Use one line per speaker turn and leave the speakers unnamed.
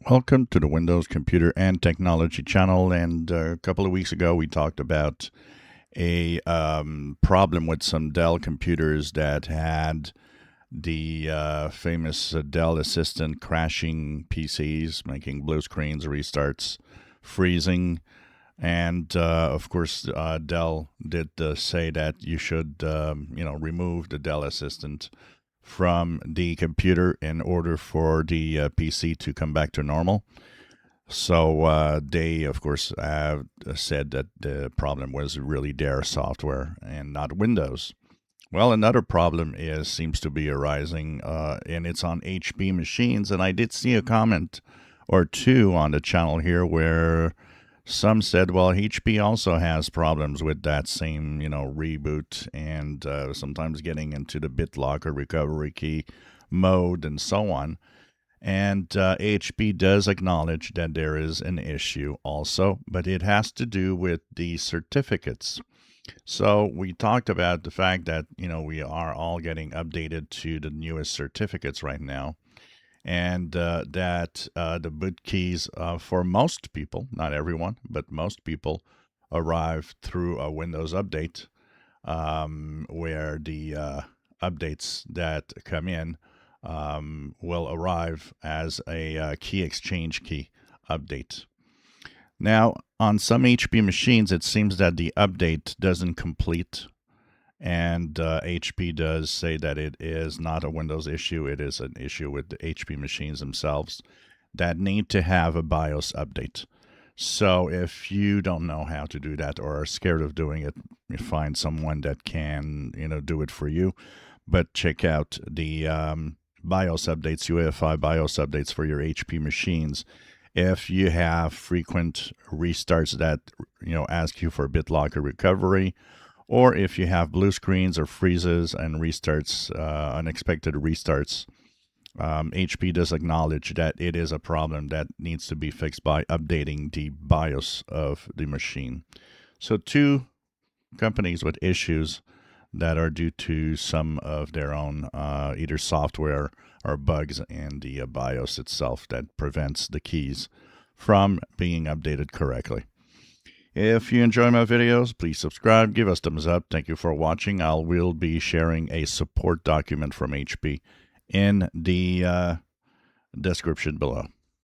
Welcome to the Windows Computer and Technology channel. And a couple of weeks ago, we talked about a problem with some Dell computers that had the famous Dell Assistant crashing PCs, making blue screens, restarts, freezing. And of course, Dell did say that you should, remove the Dell Assistant from the computer in order for the PC to come back to normal. So they, of course, said that the problem was really their software and not Windows. Well, another problem seems to be arising, and it's on HP machines. And I did see a comment or two on the channel here where some said, well, HP also has problems with that same, reboot and sometimes getting into the BitLocker recovery key mode and so on. And HP does acknowledge that there is an issue also, but it has to do with the certificates. So we talked about the fact that, we are all getting updated to the newest certificates right now, and that the boot keys for most people, not everyone, but most people, arrive through a Windows update, where the updates that come in will arrive as a key exchange key update. Now, on some HP machines, it seems that the update doesn't complete, and HP does say that it is not a Windows issue. It is an issue with the HP machines themselves that need to have a BIOS update. So if you don't know how to do that or are scared of doing it, you find someone that can, do it for you. But check out the BIOS updates, UEFI BIOS updates for your HP machines. If you have frequent restarts that, ask you for BitLocker recovery, or if you have blue screens or freezes and restarts, unexpected restarts, HP does acknowledge that it is a problem that needs to be fixed by updating the BIOS of the machine. So two companies with issues that are due to some of their own either software or bugs in the BIOS itself that prevents the keys from being updated correctly. If you enjoy my videos, please subscribe, give us thumbs up. Thank you for watching. I will be sharing a support document from HP in the description below.